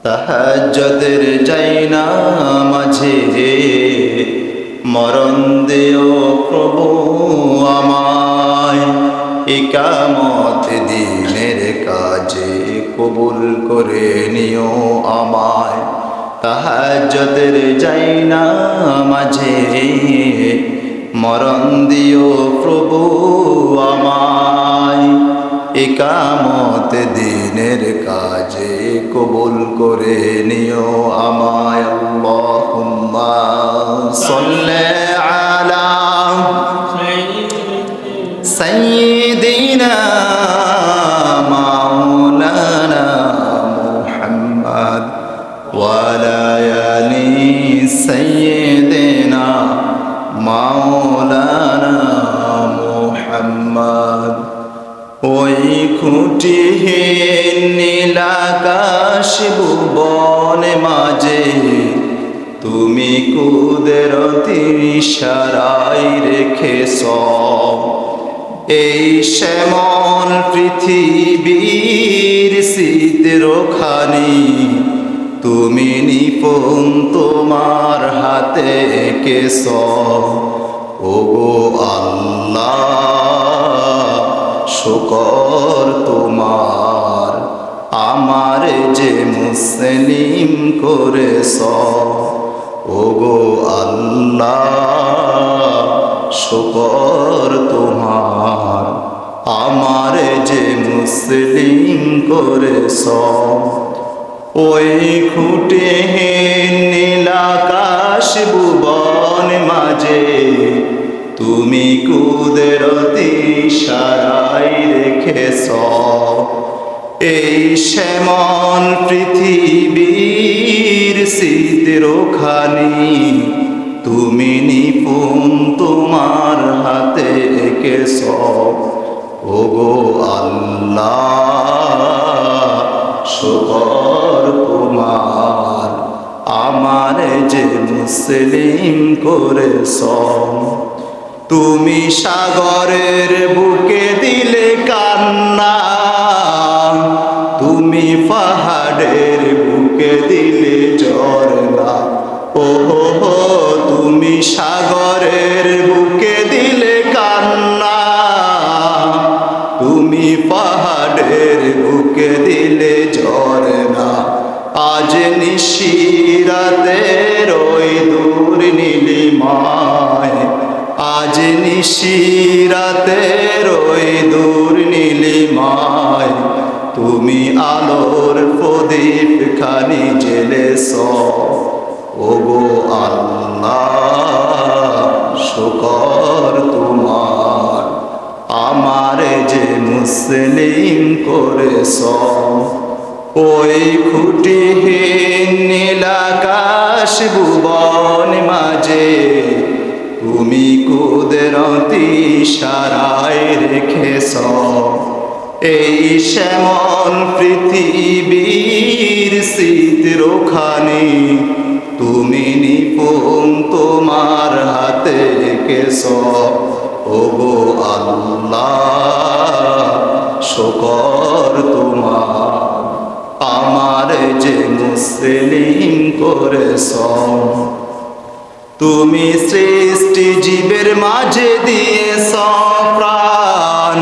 তাহাজ্জুদের যাইনা মাঝে মরণ দিও প্রভু আমায়, ইকামত দিনের কাজে কবুল করে নিও আমায়। তাহাজ্জুদের যাইনা মাঝে মরণ দিও প্রভু আমায়, ইকামত দিনের কাজে কবুল করে নিও আমায়। আল্লাহুম্মা সাল্লি আলা সাইয়্যিদিনা মাওলানা মুহাম্মদ ওয়া আলা আলি সাইয়্যিদিনা মাওলানা মুহাম্মদ। ওই খুঁটিহীন নীলাকাশ ভুবন মাঝে তুমি কুদরতি ইশারায় রেখেছ এই শ্যামল পৃথিবীর চিত্রখানি, তুমি নিপুণ তোমার হাতে এঁকেছ। ওগো আল্লাহ শুকর তোমার, আমার যে মুসলিম করেছ। ওগো আল্লাহ শুকর তোমার, আমার যে মুসলিম করেছ। ওই খুঁটিহীন নীলাকাশ ভুবন মাঝে তুমি কুদরতি ইশারায় রেখেছ এই শ্যামল পৃথিবীর চিত্রখানি, তুমি নিপুণ তোমার হাতে এঁকেছ। ওগো আল্লাহ শুকর তোমার, আমার যে মুসলিম করেছ। তুমি সাগরের বুকে দিলে কান্না, তুমি পাহাড়ের বুকে দিলে ঝরনা। ওহো তুমি সাগরের বুকে দিলে কান্না, তুমি পাহাড়ের বুকে দিলে ঝরনা। আজ নিশিরাতের ওই দূর নীলিমায়, আজ নিশিরাতের ওই দূর নীলিমায়, তুমি আলোর প্রদীপ খানি জ্বেলেছ। ওগো আল্লাহ শুকর তোমার, আমার যে মুসলিম করেছ। ওই খুঁটিহীন নীলাকাশ ভুবন মাঝে তুমি কুদরতি ইশারায় রেখেছ এই শ্যামল পৃথিবীর চিত্রখানি, তুমি নিপুণ তোমার হাতে এঁকেছ। ওগো আল্লাহ শুকর তোমার, আমার যে মুসলিম করেছ। তুমি সৃষ্টি জীবের মাঝে দিয়েছ প্রাণ,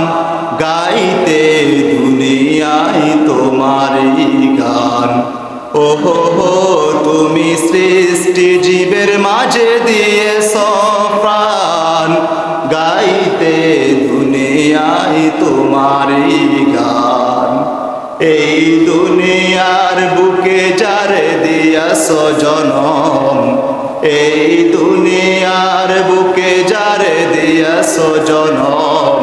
গাইতে দুনিয়ায় তোমারই গান। ওহো তুমি সৃষ্টি জীবের মাঝে দিয়েছ প্রাণ, গাইতে দুনিয়ায় তোমারই গান। এই দুনিয়ার বুকে যারে দিয়াছ জনম, এই দুনিয়ার বুকে যারে দিয়াছ জনম,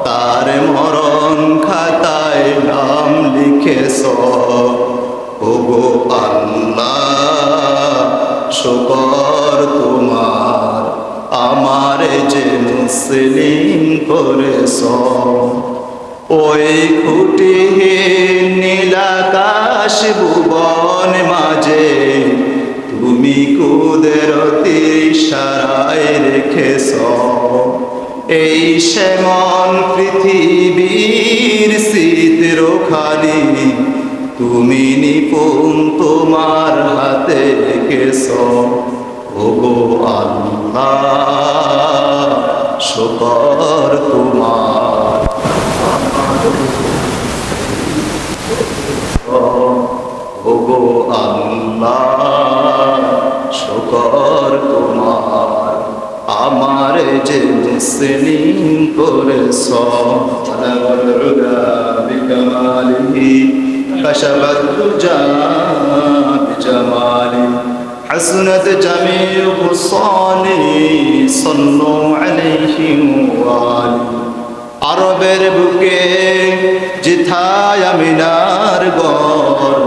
তার মরণ খাতায় নাম লিখেছ। ওগো আল্লাহ শুকর তোমার, আমার যে মুসলিম করেছ। ওই খুঁটিহীন নীলাকাশ ভুবন মাঝে তুমি কুদরতি ইশারায় রেখেছ এই শ্যামল পৃথিবীর চিত্রখানি, তুমি নিপুণ রেখেছ ওগো আল্লাহ শুকর তোমার ওগো আল্লাহ শুকর তোমার আমার যে মুসলিম করেছ বিকামালিহি কাশাফাত তুজা বিজামালি হাসনাত জামিউ হুসানি সাল্লু আলাইহি ওয়া আলিহি আরবের বুকে জিথায় আমিনার গর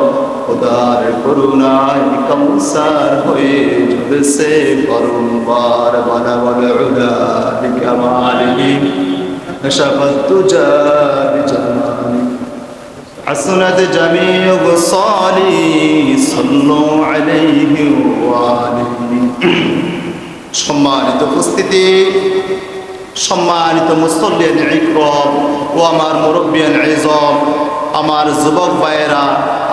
খোদার করুণায় কৌসার হয়ে ঝুলছে করুণবার বানাওয়াল উলা বিকামালিহি কাশাফাত তুজা বিজামালি হাসনাত জামিউ হুসানি সাল্লু আলাইহি ওয়া আলিহি সম্মানিত উপস্থিতি সম্মানিত মুসল্লিয়ান ইকরাম ও আমার মুরব্বিয়ান ইজম আমার যুবক ভাইয়েরা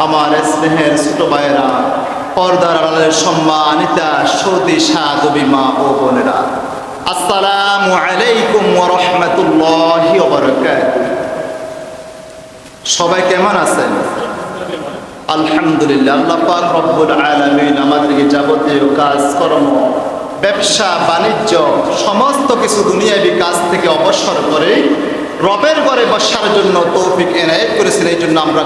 আমার স্নেহের ছোট ভাইয়েরা পর্দার আড়ালের সম্মানিতা সতী সাধবী মা ও বোনেরা আসসালামু আলাইকুম ওয়া রাহমাতুল্লাহি ওয়া বারাকাতুহু সবাই কেমন আছেন আলহামদুলিল্লাহ আল্লাহ পাক রব্বুল আলামিন আমাদেরকে যাবতীয় কাজকর্ম ব্যবসা বাণিজ্য সমস্ত কিছু দুনিয়াবী কাজ থেকে অবসর করে রবের ঘরে বসার জন্য তৌফিক এনায়েত করেছেন। এই জন্য আমরা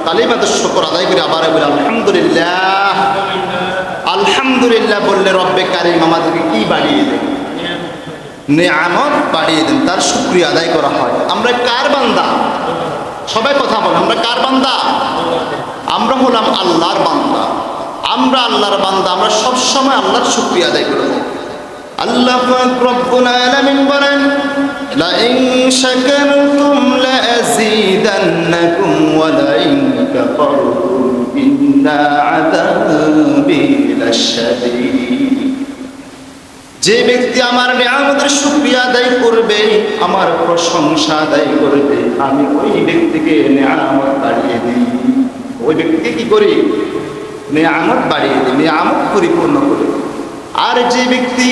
কালিমাতুশ শুকর আদায় করি আবার বলি আলহামদুলিল্লাহ। আলহামদুলিল্লাহ বললে রব্বে কারিম আমাদেরকে কি বাড়িয়ে দেন? নেয়ামত বাড়িয়ে দেন, তার শুকরিয়া আদায় করা হয়। আমরা কার বান্দা? সবাই কথা বলেন, আমরা কার বান্দা? আমরা হলাম আল্লাহর বান্দা। আমরা আল্লাহর বান্দা, আমরা সব সময় আল্লাহর শুকরিয়া আদায় করব। আল্লাহ পাক রব্বুল আলামিন বলেন লা ইন শাকারতুম লা আযীদান্নাকুম ওয়া লা ইন কাফারতুম ইন্না আযাবি লাশাদীদ। যে ব্যক্তি আমার নিয়ামতের শুকরিয়া আদায় করবে, আমার প্রশংসা আদায় করবে, আমি ওই ব্যক্তিকে নিয়ামত বাড়িয়ে দিই। ওই ব্যক্তিকে কি করি? নিয়ামত বাড়িয়ে দিই, নিয়ামত পরিপূর্ণ করে। আর যে ব্যক্তি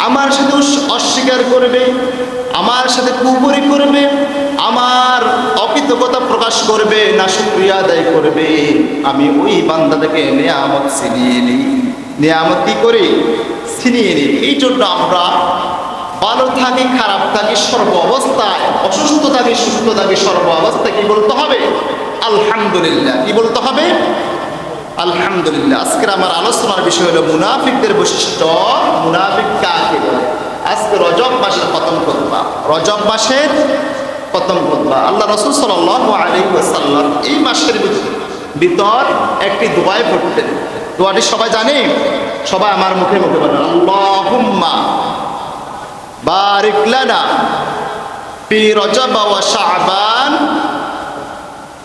আমার সাথে অস্বীকার করবে, আমার সাথে কুফরি করবে, আমার অকৃতজ্ঞতা প্রকাশ করবে, না শুকরিয়া আদায় করবে, আমি ওই বান্দাটাকে নিয়ামত ছিনিয়ে নিই। নিয়ামত কি করি? ছিনিয়ে নিই। এই জন্য আমরা ভালো থাকি খারাপ থাকি সর্ব অবস্থায়, অসুস্থ থাকি সুস্থ থাকি সর্ব অবস্থায় কি বলতে হবে? আলহামদুলিল্লাহ। কি বলতে হবে? আলহামদুলিল্লাহ। আজকের আমার আলোচনার বিষয় হলো মুনাফিকদের বৈশিষ্ট্য। মুনাফিক কাকে বলে? আজকে রজব মাসের প্রথম খুতবা, রজব মাসের প্রথম খুতবা। আল্লাহ রাসূল সাল্লাল্লাহু আলাইহি ওয়াসাল্লাম এই মাসের ভিতর একটি দোয়ায় পড়তেন। দোয়াটি সবাই জানে? সবাই আমার মুখে মুখে বলেন আল্লাহুম্মা বারিক লানা ফি রজব ওয়া শাবান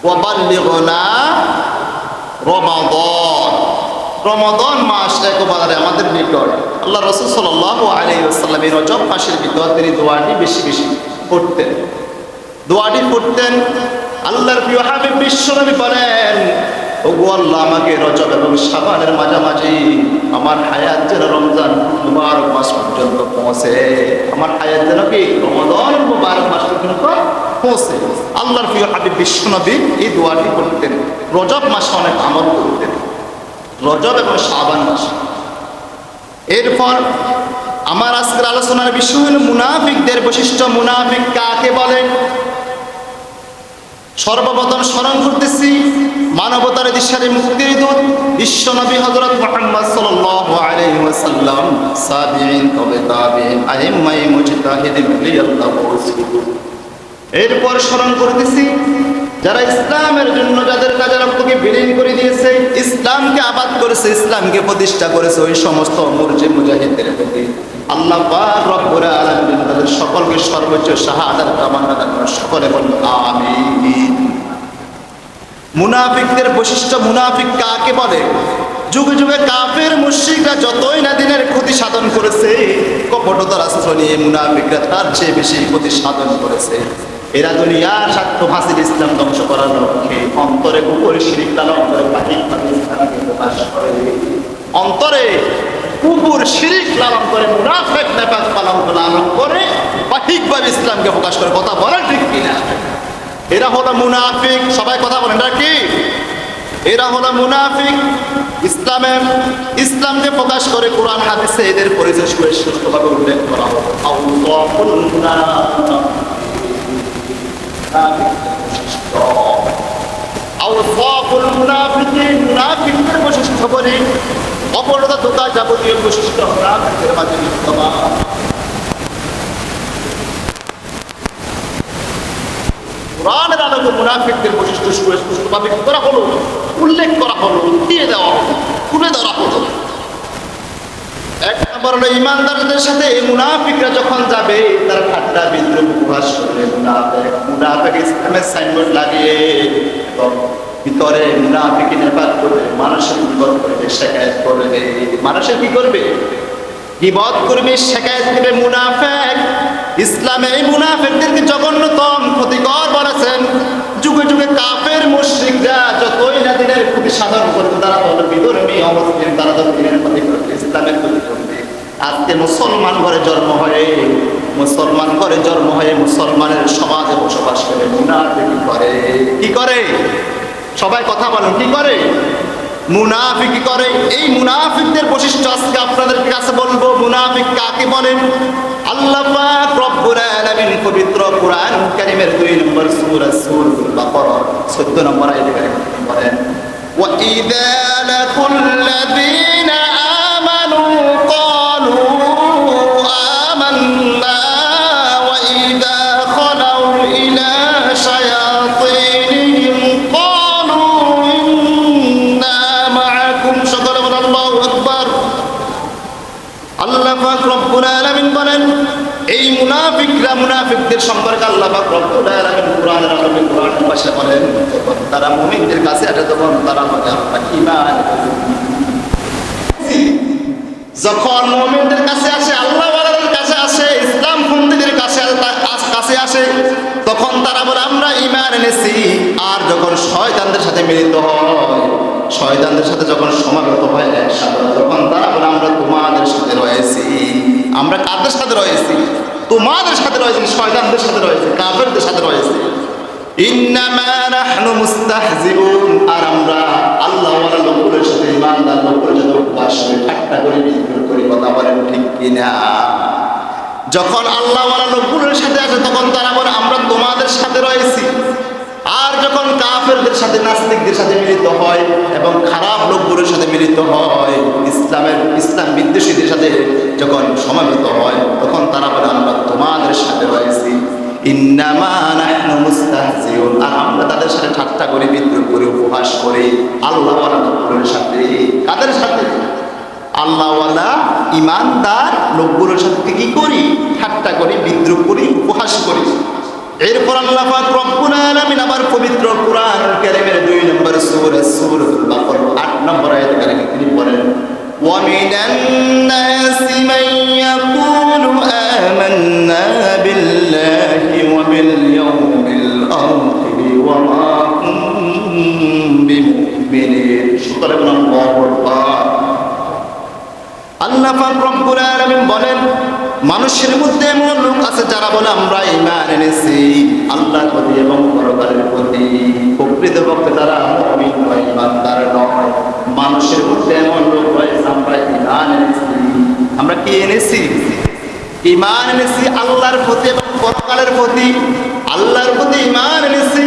ওয়া বাল্লিগনা রমাদান। রমাদান মাস একেবারে আমাদের নিকট। আল্লাহ রাসূল সাল্লাল্লাহু আলাইহি ওয়াসাল্লাম এই রজব মাসের ভিতর তিনি দোয়াটি বেশি বেশি পড়তেন। দোয়াটি পড়তেন। আল্লাহর প্রিয় হাবিব বিশ্বনবী বলেন ওগো আল্লাহ, আমাকে রজব এবং শাবানের মাঝামাঝি আমার হায়াত যেন রমজান মুবারক মাস পর্যন্ত পৌঁছে। আমার হায়াত যেন কি রমাদান মুবারক মাস পর্যন্ত পৌঁছে। আল্লাহর প্রিয় হাবিব বিশ্বনবী এই দোয়াটি করতেন। রজব মাসে অনেক আমল করতেন, রজব এবং শাবান মাসে। এরপর আমার আজকের আলোচনার বিষয় হল মুনাফিকদের বৈশিষ্ট্য। মুনাফিক কাকে বলে? সর্বপ্রথম স্মরণ করতেছি মানবতার দিশারি মুক্তির দূত বিশ্বনবী হযরত মুহাম্মদ সাল্লাল্লাহু আলাইহি ওয়াসাল্লাম, সাবিঈন, তবে তাবিঈন, আইম্মায়ে মুজতাহিদিন রাদিয়াল্লাহু আনহু। এরপর স্মরণ করতেছি যারা ইসলামের জন্য যাদের কাজে রক্তকে বিলীন করে দিয়েছে, ইসলামকে আবাদ করেছে, ইসলামকে প্রতিষ্ঠা করেছে, ওই সমস্ত মুরজি মুজাহিদদের প্রতি আল্লাহ পাক রব্বুল আলামিন তাদের সকলকে সর্বোচ্চ শাহাদাত কামনা করেন। সকলে বলুন আমিন। মুনাফিকদের বৈশিষ্ট্য। মুনাফিক কাকে বলে? যুগে যুগে কাফের মুশরিকরা যতই না দিনের ক্ষতি সাধন করেছে, কপটতার আশ্রয় নিয়ে মুনাফিকরা তার চেয়ে বেশি ক্ষতি সাধন করেছে। এরা দুনিয়ার স্বার্থ হাসিল ইসলাম ধ্বংস করার লক্ষ্যে অন্তরে কুকুর শিরিক লালন করে বাহির ইসলামকে প্রকাশ করে। অন্তরে কুফর শিরিক লালন করে, মুনাফিক নেফাক লালন করে বাহ্যিকভাবে ইসলামকে প্রকাশ করে। কথা বলেন ঠিক কিনা? এরা হলো মুনাফিক। সবাই কথা বলেন, এরা কি? এরা হলো মুনাফিক। ইসলামকে প্রকাশ করে কোরআন হাদিসে এদের পরিচয় সুস্পষ্টভাবে উল্লেখ করা হলো। আউসাফুল মুনাফিকিন, মুনাফিকদের বৈশিষ্ট্য বলি অপরতা ধোঁকা যাবতীয় বৈশিষ্ট্য মুনাফিকদের মাঝে বিদ্যমান। কোরআনের আলোকে মুনাফিকদের বৈশিষ্ট্য সুস্পষ্টভাবে করা হলো, উল্লেখ করা হলো, দিয়ে দেওয়া হলো, তুলে ধরা হলো। এক নম্বর হলো ইমানদারদের সাথে মুনাফিকরা যখন যাবে তারা ঠাট্টা বিদ্রুপ উপহাস করবে। মুনাফিক ইসলামের সাইনবোর্ড লাগিয়ে এবং ভিতরে মুনাফিকি নেপাত করবে, মানুষের বিপদ করবে, শেখায়ত করবে। মানুষের কি করবে? বিপদ করবে, শেখায়ত করবে। মুনাফিক ইসলামে এই মুনাফিকদেরকে জঘন্যতম ক্ষতিকর বলেছেন। যুগে যুগে কাফের মুশরিকরা যতই না দিনের ক্ষতি সাধন করবে, তারা তো বিধর্মী অমুসলিম, তারা তো দিনের ক্ষতি করবে, ইসলামের ক্ষতি করবে। আজকে মুসলমান ঘরে জন্ম হয়ে মুসলমানের সমাজে বসবাস করে মুনাফিকি করে। কি করে? সবাই কথা বলেন, কি করে? মুনাফিকি করে। এই মুনাফিকদের বৈশিষ্ট্য আজকে আপনাদের কাছে বলবো। মুনাফিক কাকে বলেন? আল্লাহ পাক রব্বুল আলামিন পবিত্র কোরআন কারীমের 2 নম্বর সূরা সূরাতুল বাকারা 14 নম্বর আয়াতে বলেন, ওয়া ইযা লাকুল্লাযীনা আমানু ক্বালু আমান্না ওয়া ইযা খালাউ ইলা শায়াতিনিহিম ক্বালু ইন্না মাআকুম। সকলে বলেন আল্লাহু আকবার। আল্লাহ পাক রব্বুল আলামিন বলেন, এই মুনাফিকদের সম্পর্কে আল্লাহ পাক রব্বুল আলামিন কোরআনের আলোকে কোরআনের ভাষায় বলেন, তারা মুমিনদের কাছে আসে তখন তারা বলে আমরা ঈমান। যখন মুমিনদের কাছে আসে, আল্লাহ ওয়ালাদের কাছে আসে, ইসলাম পন্থীদের কাছে আসে, তখন তারা বলে আমরা ঈমান এনেছি। আর যখন শয়তানদের সাথে মিলিত হয়, শয়তানদের সাথে যখন সমাগত হয় একসাথে, তখন তারা বলে আমরা তোমাদের সাথে রয়েছি। আমরা কাদের সাথে রয়েছি? তোমাদের সাথে রয়েছি, শয়তানদের সাথে রয়েছি, কাফেরদের সাথে রয়েছি। ইন্নামা নাহনু মুস্তাহজিউন। আর আমরা আল্লাহ ওয়ালা লোকের সাথে, ইমানদার লোকের সাথে উপহাস করি, ঠাট্টা করি, বিদ্রুপ করি। কথা বলেন ঠিক কিনা? যখন আল্লাহ ওয়ালা লোকের সাথে আসে তখন তারা বলে আমরা তোমাদের সাথে রয়েছি। আর যখন কাফেরদের সাথে, নাস্তিকদের সাথে মিলিত হয় এবং খারাপ লোকগুলোর সাথে মিলিত হয়, ইসলাম বিদ্বেষীদের সাথে যখন সমাবেত হয়, তখন তারা বলে আমরা তোমাদের সাথে রয়েছি। ইন্নামা নাহনু মুস্তাহজিউন। আর আমরা তাদের সাথে ঠাট্টা করি, বিদ্রুপ করি, উপহাস করি আল্লাহ ওয়ালা লোকগুলোর সাথে। কাদের সাথে? আল্লাহ ওয়ালা ইমানদার লোকগুলোর সাথে কি করি? ঠাট্টা করি, বিদ্রুপ করি, উপহাস করি। এরপর আল্লাহ পাক রব্বুল আলামিন আবার পবিত্র কোরআনুল কারীমের 2 নম্বর সূরা সূরাতুল বাকারা 8 নম্বর আয়াতে কারিমে তিনি বলেন, ওয়া মিনান নাসি মান ইয়াকুলু আমান্না বিল্লাহি ওয়া বিল ইয়াউমিল আখির ওয়া মা হুম বিমুমিনিন। সকলে বলেন আল্লাহু আকবার। আল্লাহ পাক রব্বুল আলামিন বলেন, মানুষের মধ্যে এমন লোক আছে যারা বলে আমরা ঈমান এনেছি আল্লাহর প্রতি এবং পরকালের প্রতি। প্রকৃতপক্ষে তারা মুমিন নয়, ঈমানদার নয়। মানুষের মধ্যে এমন লোক রয়েছে আমরা ঈমান এনেছি। আমরা কি এনেছি? ঈমান এনেছি আল্লাহর প্রতি এবং পরকালের প্রতি। আল্লাহর প্রতি ঈমান এনেছি,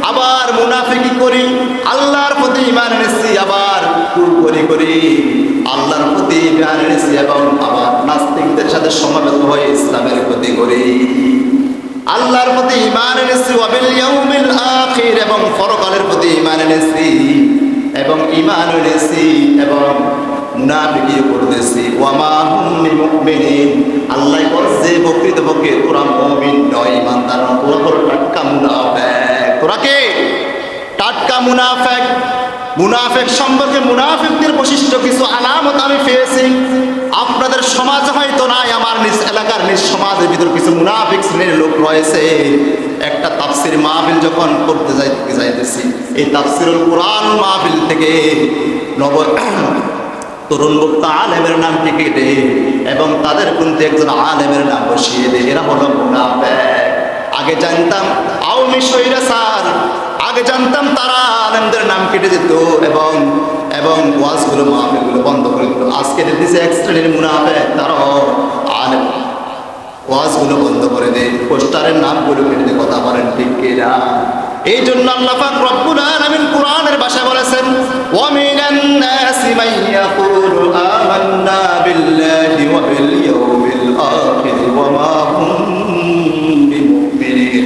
আবার মুনাফিকি করি। আল্লাহর প্রতি ঈমান এনেছি, আবার কুফরি করি। আল্লাহর প্রতি ঈমান এনেছি এবং আবার নাস্তিকদের সাথে সমাবেত হয়ে ইসলামের ক্ষতি করি। আল্লাহর প্রতি ঈমান এনেছি, ওয়া বিল ইয়াউমিল আখির, এবং পরকালের প্রতি ঈমান এনেছি এবং ঈমান এনেছি এবং মুনাফিকি করতেছি। ওয়া মা হুম বিমুমিনিন। আল্লাহ বলছে প্রকৃতপক্ষে তোরা মুমিন নয়, ঈমানদার নয়, তোরা হলো টাটকা মুনাফিক। তোরা কে? টাটকা মুনাফিক। মুনাফিক সম্পর্কে মুনাফিকদের বৈশিষ্ট্য কিছু আলামত আমি পেয়েছি। আপনাদের সমাজ হয়তো নাই, আমার নিজ এলাকার নিজ সমাজের ভিতর কিছু মুনাফিক শ্রেণীর লোক রয়েছে। একটা তাফসীর মাহফিল যখন করতে যাইতেছি, এই তাফসীরুল কোরআন মাহফিল থেকে তরুণ বক্তা আলেমের নাম টিকে দে এবং তাদের কিন্তু একজন আলেমের নাম বসিয়ে দে, এরা হলো মুনাফিক। আগে জানতাম আওয়ামী স্বৈরাচার, আগে জানতাম তারা আলেমদের নাম কেটে দিত এবং এবং ওয়াজগুলো মাহফিলগুলো বন্ধ করে দিত। আজকে দিতেছে এক শ্রেণীর মুনাফিক, তারাও আলেম ওয়াজগুলো বন্ধ করে দেয়, পোস্টারের নামগুলো কেটে দিয়ে কথা বলেন ঠিক কিনা? এই জন্য আল্লাহ পাক রব্বুল আলামিন কোরআনের ভাষায় বলেছেন, ওয়া মিনান নাসি মান ইয়াকুলু আমান্না বিল্লাহি ওয়া বিল ইয়াউমিল আখির ওয়া মা হুম বিমুমিনিন।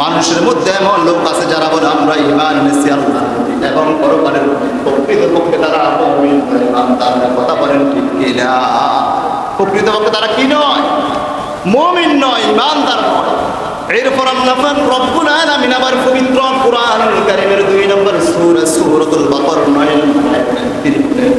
মানুষের মধ্যে এমন লোক আছে যারা বলে আমরা ঈমান এনেছি আল্লাহর প্রতি এবং পরকালের প্রতি, প্রকৃতপক্ষে তারা মুমিন নয়, ইমানদার নয়। কথা বলেন ঠিক কিনা? প্রকৃতপক্ষে তারা কি নয়? মুমিন নয়, ইমানদার নয়। এরপর আল্লাহ পাক রব্বুল আলামিন আবার পবিত্র কুরআনুল কারীমের 2 নম্বর সূরা সূরাতুল বাকারা 9 নম্বর আয়াতে তিনি বলেন,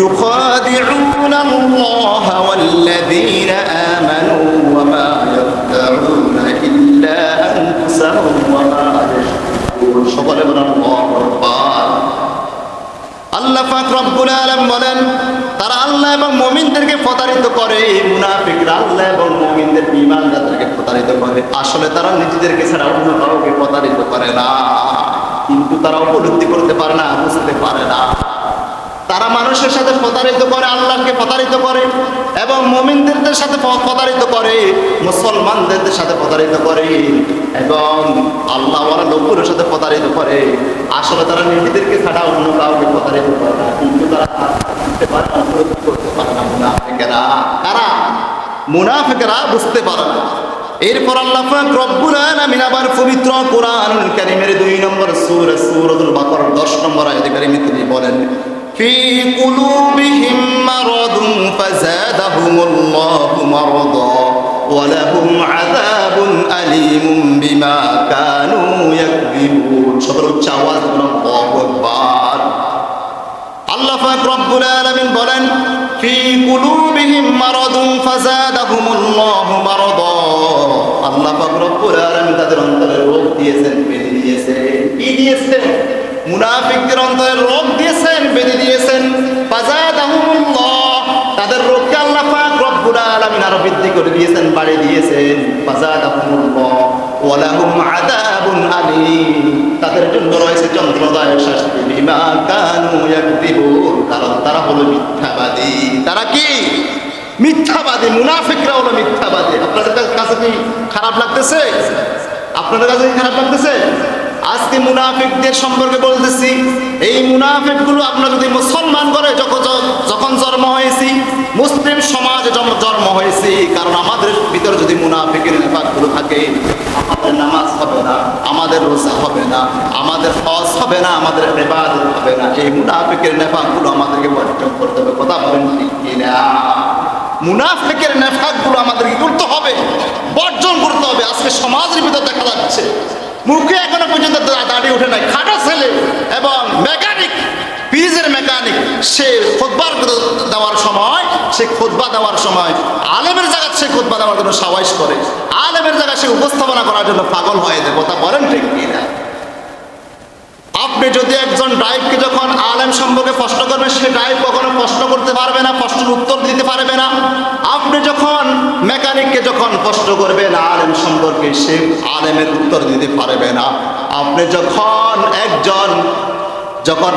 ইউখাদিউনা আল্লাহ ওয়াল্লাযীনা আমানু ওয়া মা ইয়াখদাউনা ইল্লা আনফুসাহুম ওয়া মা ইয়াশউরুন। সকলে বলেন আল্লাহু আকবার। আল্লাহ পাক রব্বুল আলামিন বলেন, তারা আল্লাহ এবং মুমিনদেরকে প্রতারিত করে। মুনাফিকরা আল্লাহ এবং মুমিনদের ঈমানদারদেরকে প্রতারিত করে। আসলে তারা নিজেদেরকে ছাড়া অন্য কাউকে প্রতারিত করে না, কিন্তু তারা উপলব্ধি করতে পারে না, বুঝতে পারে না। তারা মানুষের সাথে প্রতারিত করে, আল্লাহকে প্রতারিত করে এবং মুমিনদের সাথে প্রতারিত করে, মুসলমানদের সাথে প্রতারিত করে এবং আল্লাহওয়ালা লোকগুলোর সাথে প্রতারিত করে। আসলে তারা নিজেদেরকে ছাড়া অন্য কাউকে প্রতারিত করে না, কিন্তু তারা বুঝতে পারে না, উপলব্ধি করতে পারে না। মুনাফিকেরা কারা? মুনাফিকেরা বুঝতে পারে না। এরপর আল্লাহ পাক রব্বুল আলামিন আবার পবিত্র কুরআনুল কারীমের 2 নম্বর সূরা সূরাতুল বাকারা 10 নম্বর আয়াতে কারীমে তিনি বলেন, في قلوبهم مرض فزادهم الله مرضا ولهم عذاب أليم بما كانوا يكذبون। সকল উচ্চ আওয়াজ বলুন আল্লাহু আকবার। আল্লাহ পাক রব্বুল আলামিন বলেন, في قلوبهم مرض فزادهم الله مرضا। আল্লাহ পাক রব্বুল আলামিন তাদের অন্তরে রোগ দিয়েছেন, ব্যাধি দিয়েছেন। কি দিয়েছেন? মুনাফিকদের অন্তরে রোগ দিয়েছেন, বেঁধে দিয়েছেন। ফাযাদাহুমুল্লাহ, তাদের রোগকে আল্লাহ পাক রব্বুল আলামিন আরো বৃদ্ধি করে দিয়েছেন, বাড়িয়ে দিয়েছেন। ফাযাদাহুমুল্লাহ ওয়া লাহুম আযাবুন আলীম, তাদের জন্য রয়েছে যন্ত্রদায়ক শাস্তি। বিমা কানু ইয়াকযিবুন, কারণ তারা হলো মিথ্যাবাদী। তারা কি? মিথ্যাবাদী। মুনাফিকরা হলো মিথ্যাবাদী। আপনাদের কাছে কি খারাপ লাগতেছে? আপনাদের কাছে কি খারাপ লাগতেছে? আজকে মুনাফিকদের সম্পর্কে বলতেছি। এই মুনাফিকগুলো আমরা যদি মুসলমান করে যখন জন্ম হয়েছি, মুসলিম সমাজে জন্ম হয়েছি, কারণ আমাদের ভিতরে যদি মুনাফিকের নেফাকগুলো থাকে, আমাদের নামাজ হবে না, আমাদের রোজা হবে না, আমাদের হজ হবে না, আমাদের ইবাদত হবে না। এই মুনাফিকের নেফাকগুলো আমাদেরকে বর্জন করতে হবে। কথা বলেন ঠিক কিনা? মুনাফিকের নেফাকগুলো আমাদের কি করতে হবে? বর্জন করতে হবে। আজকে সমাজের ভিতর দেখা যাচ্ছে মুখে এখনো পর্যন্ত দাড়ি ওঠে নাই, খাটা ছেলে এবং মেকানিক, পিজের মেকানিক, সে খুতবা দেওয়ার সময় আলেমের জায়গায় সে খুতবা দেওয়ার জন্য সাওয়াইশ করে, আলেমের জায়গায় সে উপস্থাপনা করার জন্য পাগল হয়ে যায়। কথা বলেন ঠিক কিনা? আপনি যদি একজন ড্রাইভকে যখন আলেম সম্পর্কে প্রশ্ন করবেন, সে ড্রাইভ কখনো প্রশ্ন করতে পারবে না, প্রশ্নের উত্তর দিতে পারবে না। আপনি যখন মেকানিককে যখন প্রশ্ন করবেন আলেম সম্পর্কে, সে আলেমের উত্তর দিতে পারবে না। আপনি যখন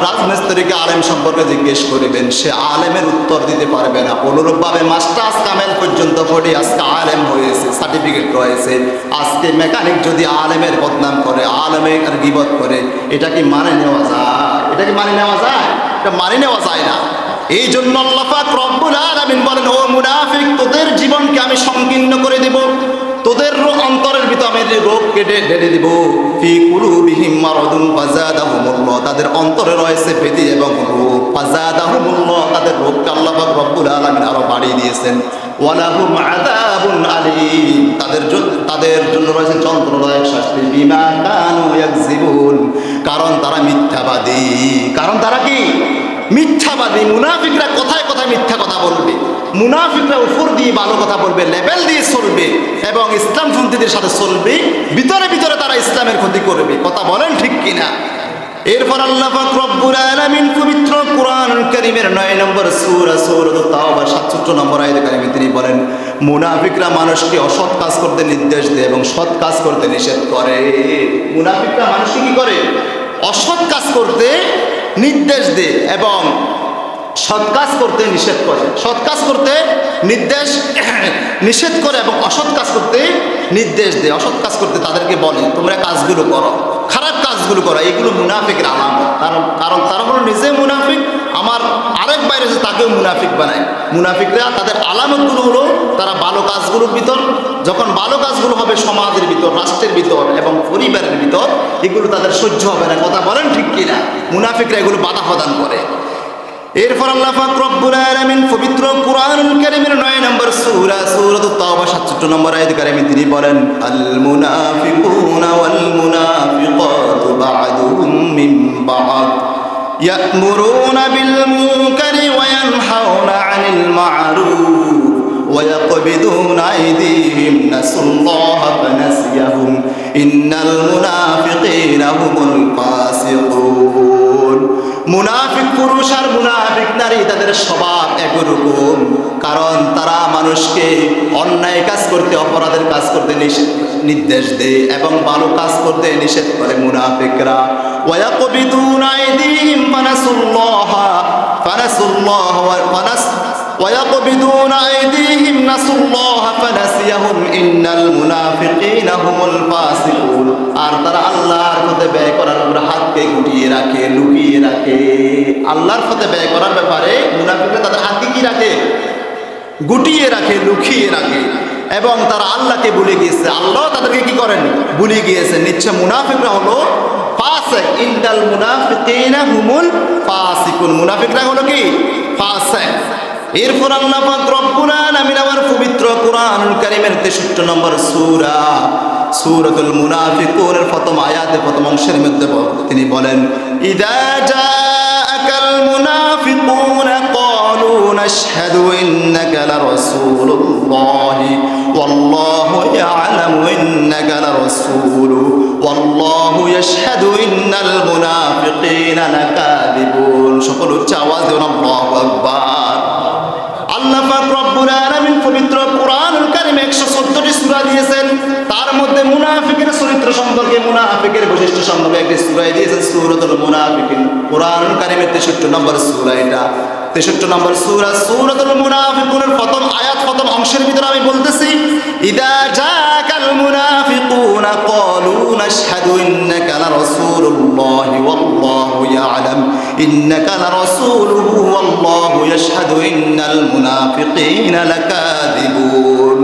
রাজমিস্ত্রিকে আলেম সম্পর্কে জিজ্ঞেস করবেন, সে আলেমের উত্তর দিতে পারবে না। অনুরূপভাবে মাস্টার্স কামেল পর্যন্ত পড়ে আজকে আলেম হয়েছে, সার্টিফিকেট রয়েছে। আজকে মেকানিক যদি আলেমের বদনাম করে, আলেমের গীবত করে, এটা কি মানে নেওয়া যায়? এটা কি মানে নেওয়া যায়? এটা মানে নেওয়া যায় না। এই জন্য আল্লাহ পাক রব্বুল আলামিন বলেন, ও মুনাফিক, তোদের জীবনকে আমি সংকীর্ণ করে দেব, তোদের অন্তরের ভিতর আমি রোগ কেটে ঢেলে দিব। ফি কুলুবিহিম মারাদুন ফাযাদাহুমুল্লাহ, তাদের অন্তরে রয়েছে ব্যাধি এবং রোগ। ফাযাদাহুমুল্লাহ, তাদের রোগকে আল্লাহ পাক রব্বুল আলামিন আরো বাড়িয়ে দিয়েছেন। ওয়া লাহুম আযাবুন আলীম, তাদের জন্য রয়েছে যন্ত্রণাদায়ক শাস্তি। বিমা কানু ইয়াকযিবুন, কারণ তারা মিথ্যাবাদী। কারণ তারা কি? মিথ্যাবাদী। মুনাফিকরা কথায় কথায় মিথ্যা কথা বলবে, মুনাফিকরা উপর দিয়ে ভালো কথা বলবে, লেভেল দিয়ে চলবে এবং ইসলামপন্থীদের সাথে চলবে, ভিতরে ভিতরে তারা ইসলামের ক্ষতি করবে। কথা বলেন ঠিক কিনা? এরপর আল্লাহ পাক রব্বুল আলামিন পবিত্র কোরআনুল কারীমের 9 নম্বর সূরা সূরাতুত তাওবা 67 নম্বর আয়াতে কারিমে তিনি বলেন, মুনাফিকরা মানুষকে অসৎ কাজ করতে নির্দেশ দেয় এবং সৎ কাজ করতে নিষেধ করে। মুনাফিকরা মানুষকে কি করে? অসৎ কাজ করতে নির্দেশ দেয় এবং সৎ কাজ করতে নিষেধ করে। সৎ কাজ করতে নিষেধ করে এবং অসৎ কাজ করতে নির্দেশ দেয়। অসৎ কাজ করতে তাদেরকে বলে তোমরা কাজগুলো করো, খারাপ কাজগুলো করো। এগুলো মুনাফিকের আলামত। কারণ তারা হলো নিজে মুনাফিক, আমার আরেক বাইরে যে তাকেও মুনাফিক বানায়। মুনাফিকরা তাদের আলামতগুলো হলো তারা ভালো কাজগুলোর ভিতর, যখন ভালো কাজগুলো হবে সমাজের ভিতর, রাষ্ট্রের ভিতর এবং পরিবারের ভিতর, এগুলো তাদের সহ্য হবে না। কথা বলেন ঠিক কিনা? মুনাফিকরা এগুলো বাধা প্রদান করে। এরপর আল্লাহ পাক রব্বুল আলামিন পবিত্র কোরআনুল কারীমের 9 নম্বর সূরা সূরাতুত তাওবা 67 নম্বর আয়াতে কারিমে তিনি বলেন, আল মুনাফিকুনা ওয়াল মুনাফিকাতু বা'দুহুম মিন বা'দ ইয়া'মুরুনা বিল মুনকারি ওয়া ইয়ানহাউনা আনিল মা'রুফ ওয়া ইয়াকবিদুনা আইদিহিম নাসুল্লাহা ফানাসিয়াহুম ইন্নাল মুনাফিকিনা হুমুল ফাসিকুন। মুনাফিক পুরুষ আর মুনাফিক নারী তাদের স্বভাব একরকম, কারণ তারা মানুষকে অন্যায় কাজ করতে, অপরাধের কাজ করতে নির্দেশ দেয় এবং ভালো কাজ করতে নিষেধ করে মুনাফিকরা। ওয়ায়াকবিদুনা আইদিহিম ফানাসুল্লাহা ওয়ায়াকবিদুনা আইদিহিম নাসুল্লাহা ফানাসিয়াহুম ইন্নাল মুনাফিকিনা হুমুল ফাসিকুন। আর তারা আল্লাহর পথে ব্যয় করার উপর হাতকে গুটিয়ে রাখে, লুকিয়ে রাখে। আল্লাহর পথে ব্যয় করার ব্যাপারে মুনাফিকরা তাদের হাতকে কি রাখে? গুটিয়ে রাখে, লুকিয়ে রাখে এবং তারা আল্লাহকে ভুলে গিয়েছে। আল্লাহ তাদেরকে কি করেন? ভুলে গিয়েছে। নিশ্চয় মুনাফিকরা হলো ফাসিক। ইন্নাল মুনাফিকিনা হুমুল ফাসিকুন। মুনাফিকরা হলো কি? ফাসিক। এরপর আল্লাহ পাক রব্বুল আলামিন আমার পবিত্র কোরআনুল কারীমের 63 নম্বর সূরা সূরাতুল মুনাফিকুনের প্রথম আয়াতে প্রথম অংশের মধ্যে তিনি বলেন, ইযা জাআকাল মুনাফিকুনা ক্বালু নাশহাদু ইন্নাকা লারাসূলুল্লাহি ওয়াল্লাহু ইয়ালামু ইন্নাকা লারাসূলু ওয়াল্লাহু ইয়াশহাদু ইন্নাল মুনাফিকিনা লাকাযিবুন। সকল উচ্চ আওয়াজ দিন আল্লাহু আকবার। আল্লাহ পাক রব্বুল আলামিন পবিত্র কোরআনুল কারীমে 114টি সূরা দিয়েছেন। তার মধ্যে মুনাফিকের চরিত্র সম্পর্কে, মুনাফিকের বৈশিষ্ট্য সম্পর্কে একটি সূরা দিয়েছেন, সূরাতুল মুনাফিকিন। কোরআনুল কারীমের 63 নম্বর সূরা এটা। 63 নম্বর সূরা সূরাতুল মুনাফিকুনের প্রথম আয়াত, প্রথম অংশের ভিতরে আমি বলতেছি, ইযা জাআকাল মুনাফিকুনা ক্বালু নাশহাদু ইন্নাকা লারাসূলুল্লাহি ওয়াল্লাহু ইয়ালাম ইন্নাকা লারাসূলুহু ওয়াল্লাহু ইয়াশহাদু ইন্নাল মুনাফিকিনা লাকাযিবুন।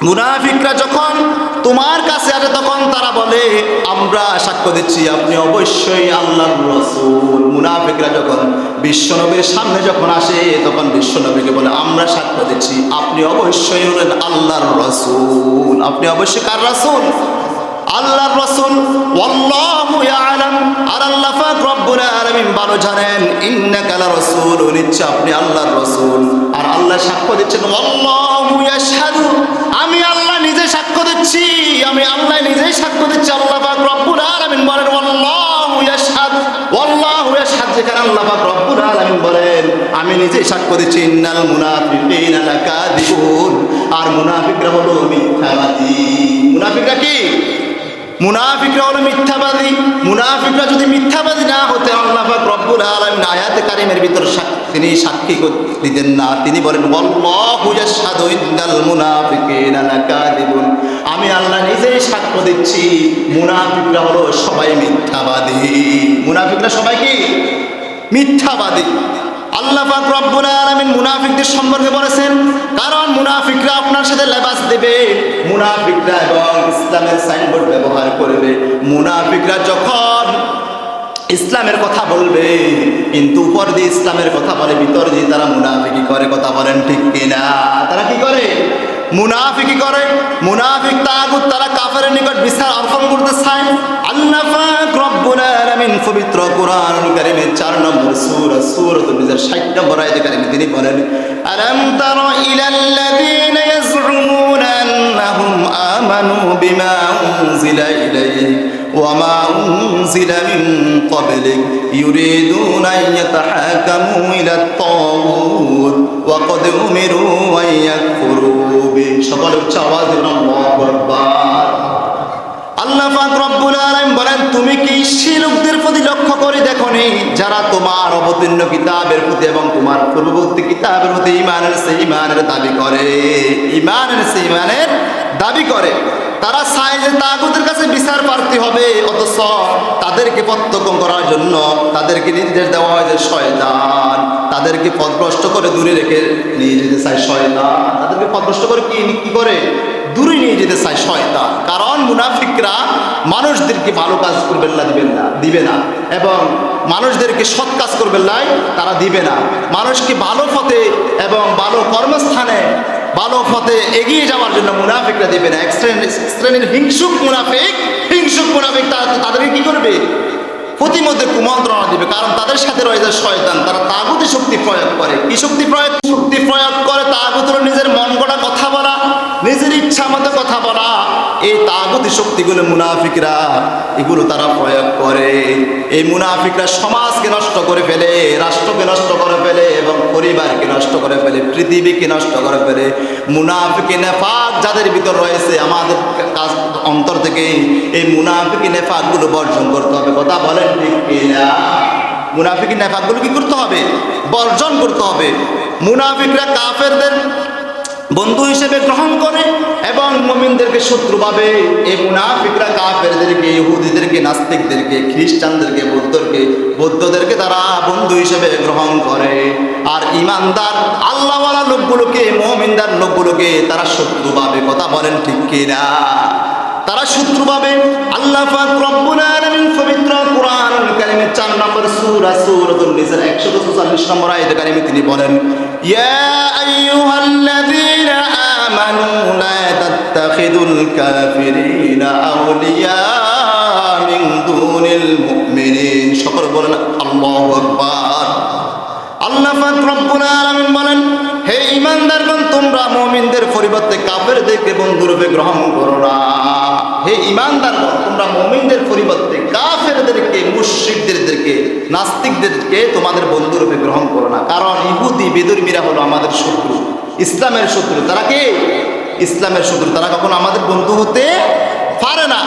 মুনাফিকরা যখন তোমার কাছে আসে তখন তারা বলে, আমরা সাক্ষ্য দিচ্ছি আপনি অবশ্যই আল্লাহর রাসূল। মুনাফিকরা যখন বিশ্বনবীর সামনে যখন আসে তখন বিশ্বনবীকে বলে, আমরা সাক্ষ্য দিচ্ছি আপনি অবশ্যই হলেন আল্লাহর রাসূল। আপনি অবশ্যই কার রাসূল? আল্লাহর রাসূল। ওয়াল্লাহু ইয়ালাম, আর আল্লাহ পাক রব্বুল আলামিন ভালো জানেন, ইন্নাকা লারাসূলুন, নিশ্চয় আপনি আল্লাহর রাসূল। আর আল্লাহ সাক্ষ্য দিচ্ছেন, ওয়াল্লাহু ইয়াশহাদু, আমি আল্লাহ নিজে সাক্ষ্য দিচ্ছি, আমি আল্লাহ নিজেই সাক্ষ্য দিচ্ছি। আল্লাহ পাক রব্বুল আলামিন বলেন, ওয়াল্লাহু ইয়াশহাদ, ওয়াল্লাহু ইয়াশহাদ, যেখানে আল্লাহ পাক রব্বুল আলামিন বলেন আমি নিজেই সাক্ষ্য দিচ্ছি, ইন্নাল মুনাফিকিনা লাকাযিবুন, আর মুনাফিকরা হলো মিথ্যাবাদী। মুনাফিকরা কি? মুনাফিকরা হলো মিথ্যাবাদী। মুনাফিকরা যদি মিথ্যাবাদী না হতে আল্লাহ পাক রব্বুল আলামিন আয়াতে কারিমের ভিতর তিনি সাক্ষী দিতেন না। তিনি বলেন, ওয়াল্লাহু ইয়াশহাদু ইন্নাল মুনাফিকিনা লাকাযিবুন, আমি আল্লাহ নিজেই সাক্ষ্য দিচ্ছি মুনাফিকরা হলো সবাই মিথ্যাবাদী। মুনাফিকরা সবাই কি? মিথ্যাবাদী। আল্লাহ পাক রব্বুল আলামিন মুনাফিকদের সম্পর্কে বলেছেন, কারণ মুনাফিকরা আপনার সাথে লেবাস দেবে, মুনাফিকরা এবং ইসলামের সাইনবোর্ড ব্যবহার করবে। মুনাফিকরা যখন ইসলামের কথা বলবে কিন্তু উপর দিয়ে ইসলামের কথা বলে, ভিতর দিয়ে তারা মুনাফিকি করে। কথা বলেন ঠিক কিনা? তারা কি করে? মুনাফিকি করে। মুনাফিক তাগুত, তারা কাফেরের নিকট বিচার অর্পণ করতে চায়। আল্লাহ পাক রব্বুল আলামিন পবিত্র কোরআনুল কারীমের 4 নম্বর সূরা সূরাতুন নিসার 60 নম্বর আয়াতে কারীমে তিনি বলেন, আলাম তারা ইলাল্লাযীনা ইয়াজউমুনা আন্নাহুম أنهم آمنوا بما أنزل إليك وما أنزل من قبلك يريدون أن يتحاكموا إلى الطاغوت وقد أمروا أن يكفروا به সকল উচ্চ আওয়াজে আল্লাহু আকবার। আল্লাহ পাক রব্বুল আলামিন বলেন, তুমি কি সেই লোকদের প্রতি লক্ষ্য করে দেখোনি যারা তোমার অবতীর্ণ কিতাবের প্রতি এবং তোমার পূর্ববর্তী কিতাবের প্রতি ঈমানের দাবি করে, ঈমানের দাবি করে। তারা চায় যে তাগুতের কাছে বিচার প্রার্থী হবে, অথচ তাদেরকে প্রত্যক্ষ করার জন্য তাদেরকে নির্দেশ দেওয়া হয় যে শয়তান, তাদেরকে পথভ্রষ্ট করে দূরে রেখে নিয়ে যেতে চায় শয়তান, তাদেরকে পথভ্রষ্ট করে কি করে দূরে নিয়ে যেতে চায় শয়তান। কারণ মুনাফিকরা মানুষদেরকে ভালো কাজ করবেন না দিবে না, এবং মানুষদেরকে সৎ কাজ করবেন না তারা দিবে না, মানুষকে ভালো পথে এবং ভালো কর্মস্থানে ভালো পথে এগিয়ে যাওয়ার জন্য মুনাফিকরা দিবে না। এক শ্রেণীর হিংসুক মুনাফিক তাদেরকে কি করবে, প্রতিমধ্যে কুমন্ত্রণা দিবে, কারণ তাদের সাথে রয়েছে শয়তান। তারা তাগুতি শক্তি প্রয়োগ করে। কি শক্তি প্রয়োগ করে? তাগুতের নিজের মন গড়া কথা বলা, নিজের ইচ্ছা মতো কথা বলা। এই তাগুতি শক্তিগুলো মুনাফিকরা এগুলো তারা প্রয়োগ করে। এই মুনাফিকরা সমাজকে নষ্ট করে ফেলে, রাষ্ট্রকে নষ্ট করে ফেলে, এবং পরিবারকে নষ্ট করে ফেলে, পৃথিবীকে নষ্ট করে ফেলে। মুনাফিক নেফাক যাদের ভিতর রয়েছে, আমাদের কাজ অন্তর থেকে এই মুনাফিক নেফাকগুলো বর্জন করতে হবে। কথা বলেন ঠিক কিনা? মুনাফিক নেফাকগুলো কি করতে হবে? বর্জন করতে হবে। মুনাফিকরা কাফেরদের বন্ধু হিসেবে গ্রহণ করে এবং মুমিনদেরকে শত্রু ভাবে। এই মুনাফিকরা কাফেরদেরকে, ইহুদিদেরকে, নাস্তিকদেরকে, খ্রিস্টানদেরকে, বৌদ্ধদেরকে তারা বন্ধু হিসেবে গ্রহণ করে। আর ঈমানদার আল্লাহওয়ালা লোকগুলোকে, মুমিনদার লোকগুলোকে তারা শত্রু ভাবে। কথা বলেন ঠিক কিনা? তারা শত্রু ভাবে। আল্লাহ পাক রব্বুল আলামিন পবিত্র কোরআনুল কারীমের 4 নম্বর সূরা সূরাতুন নিসা 144 নম্বর আয়াতে কারীমে তিনি বলেন, ইয়া আইয়ুহাল্লাযীনা আমানু লা তাত্তাখিদুল কাফিরিনা আউলিয়া মিন দুনিল মুমিনিন। সকল বলেন আল্লাহু আকবার। আল্লাহ পাক রব্বুল আলামিন বলেন, হে ঈমানদারগণ, তোমরা মুমিনদের পরিবর্তে কাফেরদেরকে বন্ধুরূপে গ্রহণ করো না। হে ঈমানদারগণ, তোমরা মুমিনদের পরিবর্তে কাফেরদেরকে, মুশরিকদেরকে, নাস্তিকদেরকে তোমাদের বন্ধুরূপে গ্রহণ করো না। কারণ ইহুদি বেদুরমিরা হলো আমাদের শত্রু, ইসলামের শত্রু। তারা কে? ইসলামের শত্রু। তারা কখনো আমাদের বন্ধু হতে পারে না।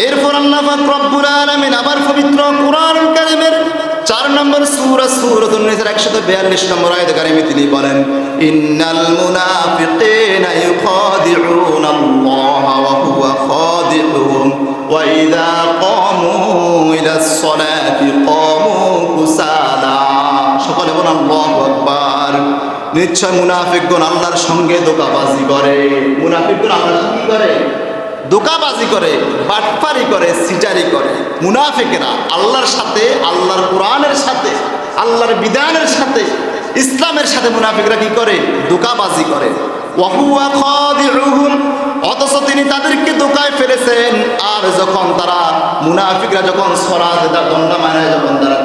এরপর আল্লাহ পাক রব্বুল আলামিন আবার পবিত্র কোরআনুল কারীমের 4 নম্বর সূরা সূরাতুন নিসা 142 নম্বর আয়াতে কারীমে তিনি বলেন, ইন্নাল মুনাফিকিনা ইউখাদিউনাল্লাহা ওয়া হুয়া খাদিউহুম ওয়া ইযা ক্বামু ইলাস সালাতি ক্বামু কুসালা। সকলে বলেন আল্লাহু আকবার। নিশ্চয় মুনাফিকগণ আল্লাহর সঙ্গে ধোঁকাবাজি করে। মুনাফিকগণ আল্লাহর সঙ্গে কি করে? ধোঁকাবাজি করে, বাটপারি করে, সিটারি করে। মুনাফিকেরা আল্লাহর সাথে, আল্লাহর কোরআনের সাথে, আল্লাহর বিধানের সাথে, ইসলামের সাথে মুনাফিকরা কি করে? ধোঁকাবাজি করে। ওয়া হুয়া খাদিউহুম, অথচ তিনি তাদেরকে ধোঁকায় ফেলেছেন। আর যখন তারা মুনাফিকরা যখন সলাতে দণ্ড মানে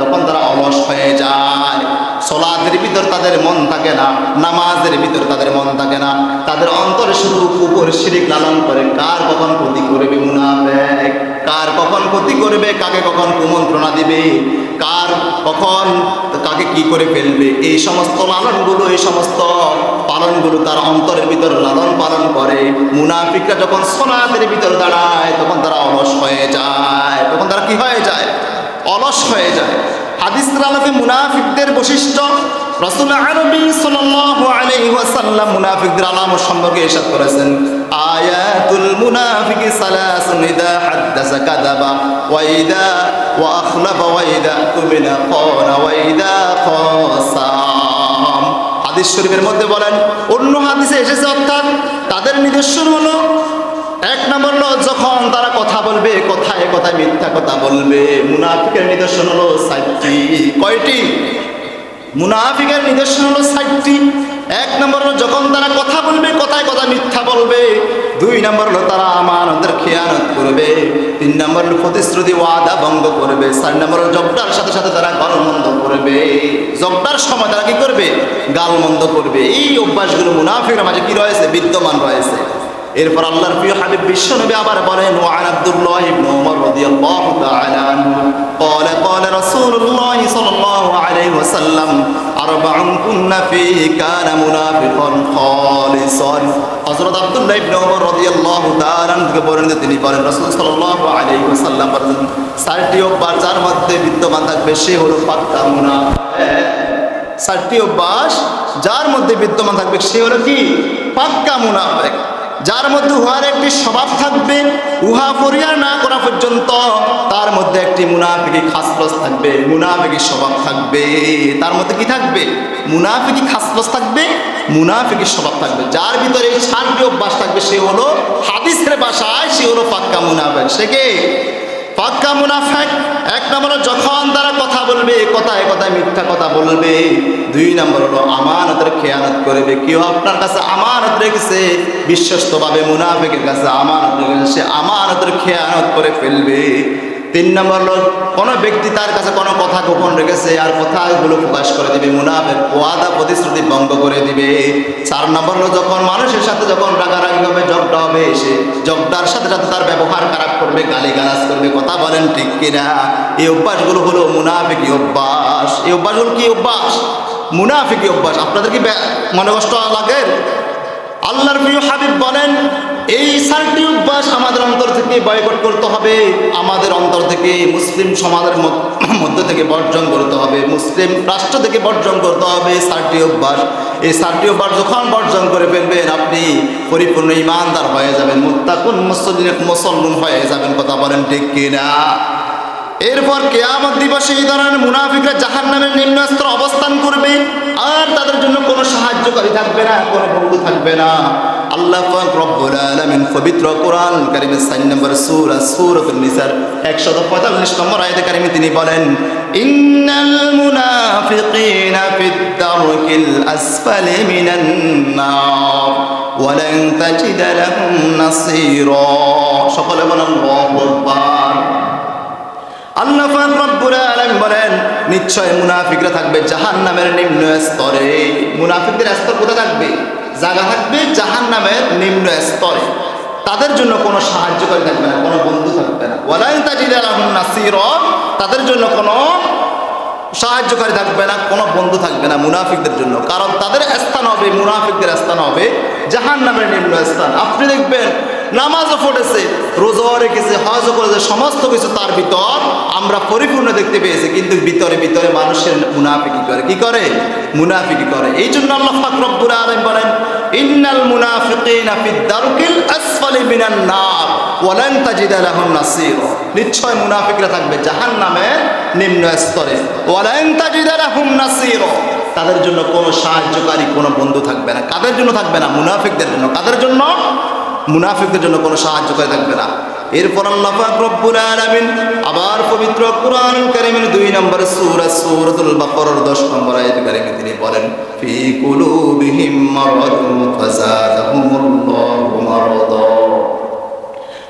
তখন তারা অলস হয়ে যায়। সলাতের ভিতর তাদের মন থাকে না, নামাজের ভিতর তাদের মন থাকে না, তাদের অন্তরে শুধু কুফর শিরক লালন করে। কার কখন ক্ষতি করবে মুনাফিক, কার কখন ক্ষতি করবে, কাকে কখন কুমন্ত্রণা দিবে, কার কখন কাকে কি করে ফেলবে, এই সমস্ত লালনগুলো, এই সমস্ত পালনগুলো তার অন্তরের ভিতর লালন পালন করে। মুনাফিকরা যখন সলাতের ভিতর দাঁড়ায় তখন তারা অলস হয়ে যায়। তখন তারা কি হয়ে যায়? অলস হয়ে যায়। হাদিসের আলোকে মুনাফিকদের বৈশিষ্ট্য রাসূল আরবি সাল্লাল্লাহু আলাইহি ওয়াসাল্লাম মুনাফিকদের আলামত সম্পর্কে ইরশাদ করেছেন, আয়াতুল মুনাফিকি সালাসুন ইযা হাদাসা কাযাবা ওয়া ইযা ওয়া আখলাফা ওয়া ইযা তুমিনা ক্বানা ওয়া ইযা খাসাম। হাদিস শরীফের মধ্যে বলেন, অন্য হাদিসে এসেছে, অর্থাৎ তাদের নিদর্শন হলো, 1 নম্বর হলো যখন তারা কথা বলবে, কথায় কথায় মিথ্যা কথা বলবে। মুনাফিকের নিদর্শন হলো 60টি। কয়টি? মুনাফিকের নিদর্শন হলো 60টি। 1 নম্বর হলো যখন তারা কথা বলবে, কথায় কথা মিথ্যা বলবে। 2 নম্বর হলো তারা আমানতের খেয়ানত করবে। 3 নম্বর হলো প্রতিশ্রুতি ওয়াদা ভঙ্গ করবে। 4 নম্বর হলো জবদার সাথে সাথে তারা গালমন্দ করবে। জবদার সময় তারা কি করবে? গালমন্দ করবে। এই অভ্যাসগুলো মুনাফিকের মাঝে কি রয়েছে? বিদ্যমান রয়েছে। এরপর আল্লাহর প্রিয় হাবিব বিশ্বনবী আবার বলেন ওয়ান আব্দুল্লাহ ইবনে ওমর রাদিয়াল্লাহু তাআলা আনহু قال قال رسول الله صلى الله عليه وسلم أربع كنا فيه كان منافقا خالصا হযরত আব্দুল্লাহ ইবনে ওমর রাদিয়াল্লাহু তাআলা আনহু বলেন তিনি বলেন রাসূল সাল্লাল্লাহু আলাইহি ওয়াসাল্লাম বলেন চারটি অভ্যাস যার মধ্যে বিদ্যমান থাকবে সে হলো পাক্কা মুনাফিক। চারটি অভ্যাস যার মধ্যে বিদ্যমান থাকবে সে হলো কি পাক্কা মুনাফিক। যার মধ্যে উহার একটি স্বভাব থাকবে, উহা পরিহার না করা পর্যন্ত তার মধ্যে একটি মুনাফিকি খাসলস থাকবে, মুনাফিকি স্বভাব থাকবে। তার মধ্যে কি থাকবে? মুনাফিকি খাসলস থাকবে, মুনাফিকি স্বভাব থাকবে। যার ভিতরে এই চারটি অভ্যাস থাকবে সে হলো হাদিসের ভাষায় সে হলো পাক্কা মুনাফিক। সে কে পাক্কা মুনাফিক? এক নম্বর যখন তারা কথা বলবে কথায় কথায় মিথ্যা কথা বলবে। দুই নম্বর হলো আমানতের খেয়ানত করবে। কেউ আপনার কাছে আমানত রেখেছে, বিশ্বস্তভাবে মুনাফিকের কাছে আমানত রেখেছে, সে আমানতের খেয়ানত করে ফেলবে। তিন নম্বর হলো কোনো ব্যক্তি তার কাছে কোনো কথা গোপন রেখেছে আর কথাগুলো প্রকাশ করে দিবে, মুনাফিক ওয়াদা প্রতিশ্রুতি ভঙ্গ করে দিবে। চার নম্বর হলো যখন মানুষের সাথে যখন রাগারাগি হবে, ঝগড়া হবে, সে ঝগড়ার সাথে সাথে তার ব্যবহার খারাপ করবে, গালিগালাজ করবে। কথা বলেন ঠিক কিনা? এই অভ্যাসগুলো হলো মুনাফিকি অভ্যাস। এই অভ্যাসগুলো কি অভ্যাস? মুনাফিকি অভ্যাস। আপনাদের কি মনে কষ্ট লাগে? আল্লাহর প্রিয় হাবিব বলেন এই চারটি অভ্যাস আমাদের অন্তর থেকে বয়কট করতে হবে, আমাদের অন্তর থেকে মুসলিম সমাজের মধ্য থেকে বর্জন করতে হবে, মুসলিম রাষ্ট্র থেকে বর্জন করতে হবে চারটি অভ্যাস। এই চারটি অভ্যাস যখন বর্জন করে ফেলবেন আপনি পরিপূর্ণ ইমানদার হয়ে যাবেন, মুত্তাকুন মুসলমান হয়ে যাবেন। কথা বলেন ঠিক কিনা? এরপর কিয়ামত দিবসে এই ধরনের মুনাফিকরা জাহান্নামের নিম্ন স্তরে অবস্থান করবে আর তাদের জন্য কোনো সাহায্যকারী থাকবে না, কোনো বন্ধু থাকবে না। আল্লাহ পাক রব্বুল আলামিন পবিত্র কোরআন কারীমের 4 নম্বর সূরা সূরাতুন নিসার 145 নম্বর আয়াতে কারীমে তিনি বলেন ইন্নাল মুনাফিকিনা ফিদ দারকিল আসফালি মিনান নার ওয়া লান তাজিদা লাহুম নাসীরা। সকলে বলেন আল্লাহু আকবার। আল্লাহ পাক রব্বুল আলামিন বলেন নিশ্চয় মুনাফিকরা থাকবে জাহান্নামের নিম্ন স্তরে। মুনাফিকদের স্তর কোথায় থাকবে? জায়গা থাকবে জাহান্নামের নিম্ন স্তরে। তাদের জন্য কোনো সাহায্যকারী থাকবে না, কোনো বন্ধু থাকবে না। ওয়ালা তাজিদা লাহুম নাসীরা, তাদের জন্য কোনো সাহায্যকারী থাকবে না, কোনো বন্ধু থাকবে না মুনাফিকদের জন্য। কারণ তাদের স্থান হবে, মুনাফিকদের স্থান হবে জাহান্নামের নিম্ন স্থান। আপনি দেখবেন নামাজও পড়েছে, রোজাও রেখেছে, হজও করেছে, সমস্ত কিছু তার ভিতর আমরা পরিপূর্ণ দেখতে পেয়েছি, কিন্তু ভিতরে ভিতরে মানুষের মুনাফিকি করে। কি করে? মুনাফিকি করে। এই জন্য আল্লাহ পাক রব্বুল আলামিন বলেন ইন্নাল মুনাফিকিনা ফিদ দারকিল আসফালি মিনান নার ওয়া লান তাজিদা লাহুম নাসীরা। নিশ্চয় মুনাফিকরা থাকবে জাহান্নামের নিম্ন স্তরে। ওয়া লান তাজিদা লাহুম নাসীরা, তাদের জন্য কোনো সাহায্যকারী, কোনো বন্ধু থাকবে না। কাদের জন্য থাকবে না? মুনাফিকদের জন্য। কাদের জন্য? মুনাফিকদের জন্য কোনো সাহায্যকারী থাকবে না। এরপর আল্লাহ পাক রব্বুল আলামিন আবার পবিত্র কোরআন কারীমের 2 নম্বর সূরা সূরাতুল বাকারার 10 নম্বর আয়াতে কারীমে তিনি বলেন ফি কুলুবিহিম মারাদুন ফাযাদাহুমুল্লাহু মারাদা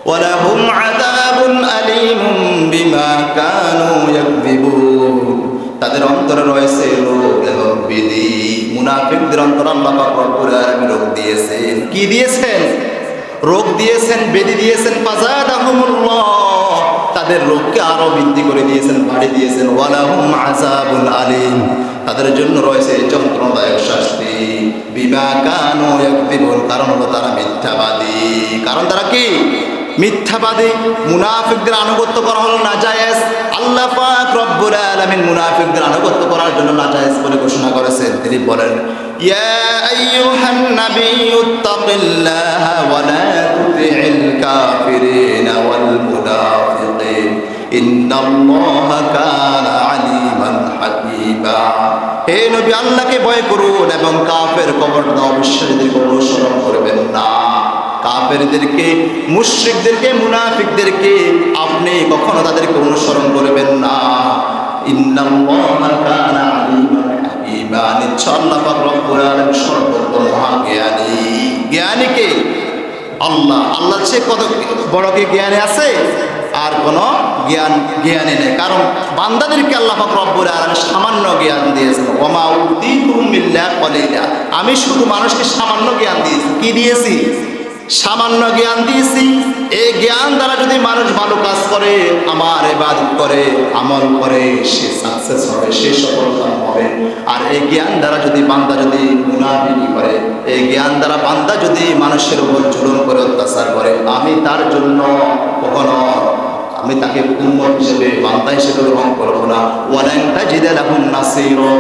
ওয়া লাহুম আযাবুন আলীমুম বিমা কানু ইয়াকযিবুন। তাদের অন্তরে রয়েছে রোগ এবং ব্যাধি। মুনাফিকদের অন্তরে আল্লাহ পাক রব্বুল আলামিন রোগ দিয়েছেন। কি দিয়েছেন? রোগ দিয়েছেন, ব্যাধি দিয়েছেন। ফাযাদাহুমুল্লাহ, তাদের রোগকে আরো বৃদ্ধি করে দিয়েছেন, বাড়িয়ে দিয়েছেন। ওয়া লাহুম আযাবুন আলীম, তাদের জন্য রয়েছে যন্ত্রণাদায়ক শাস্তি। বিমা কানু ইয়াকযিবুন, কারণ হলো তারা মিথ্যাবাদী। কারণ তারা কি? মিথ্যাবাদী। মুনাফিকদের আনুগত্য করা হলো নাজায়েজ। আল্লাহ পাক রব্বুল আলামিন মুনাফিকদের আনুগত্য করার জন্য নাজায়েজ বলে ঘোষণা করেছেন। তিনি বলেন ইয়া আইয়ুহান নাবিয়্যু তাকিল্লাহা ওয়া লা তুতি'ল কাফিরিনা ওয়াল মুনাফিকিন ইন্নাল্লাহা কানা আলিমান হাকীমা। হে নবী, আল্লাহকে ভয় করুন এবং কাফের কপটতা অবিশ্বাসীদেরকে অনুসরণ করবেন না। কাফেরদেরকে, মুশরিকদেরকে, মুনাফিকদেরকে আপনি কখনো তাদেরকে অনুসরণ করবেন না। ইন্নাল্লাহা কানা আলিমান হাকীমা, নিশ্চয় আল্লাহ পাক রব্বুল আলামিন সর্বোত্তম মহাজ্ঞানী। জ্ঞানী কে? আল্লাহ। আল্লাহর চেয়ে কত বড় কি জ্ঞানী আছে? আর কোনো জ্ঞানী নেই। কারণ বান্দাদেরকে আল্লাহ পাক রব্বুল আলামিন সামান্য জ্ঞান দিয়েছেন। ওমা উতীতুম ইল্লা কলিলা, আমি শুধু মানুষকে সামান্য জ্ঞান দিয়েছি। কি দিয়েছি? সামান্য জ্ঞান দিয়েছি, এই জ্ঞান দ্বারা যদি মানুষ ভালো কাজ করে, আমার ইবাদত করে, আমল করে, সে সাকসেস হবে, সে সফলতা হবে। আর এই জ্ঞান দ্বারা যদি বান্দা যদি মুনাফিকি করে, এই জ্ঞান দ্বারা বান্দা যদি মানুষের উপর জুলুম করে, অত্যাচার করে, আমি তার জন্য কখনো আমি তাকে উম্মত হিসেবে, বান্দা হিসেবে গ্রহণ করবো না। ওয়ালান তাজিদা লাহুম নাসীরা,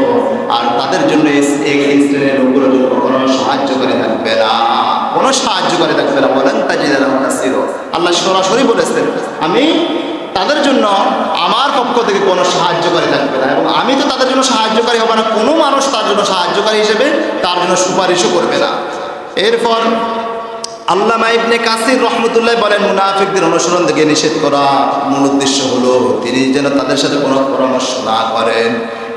আর তাদের জন্য এই শ্রেণীর লোকগুলোর জন্য কোনো সাহায্যকারী থাকবে না, কোনো সাহায্যকারী থাকবে না। ওয়ালান তাজিদা লাহুম নাসীরা, আল্লাহ সরাসরি বলেছেন আমি তাদের জন্য আমার পক্ষ থেকে কোনো সাহায্যকারী থাকবে না, এবং আমি তো তাদের জন্য সাহায্যকারী হব না, কোনো মানুষ তার জন্য সাহায্যকারী হিসেবে তার জন্য সুপারিশও করবে না। এরপর আল্লামা ইবনে কাসির রহমতুল্লাহ বলেন, মুনাফিকদের অনুসরণ থেকে নিষেধ করা মূল উদ্দেশ্য হলো তিনি যেন তাদের সাথে কোনো পরামর্শ না করেন।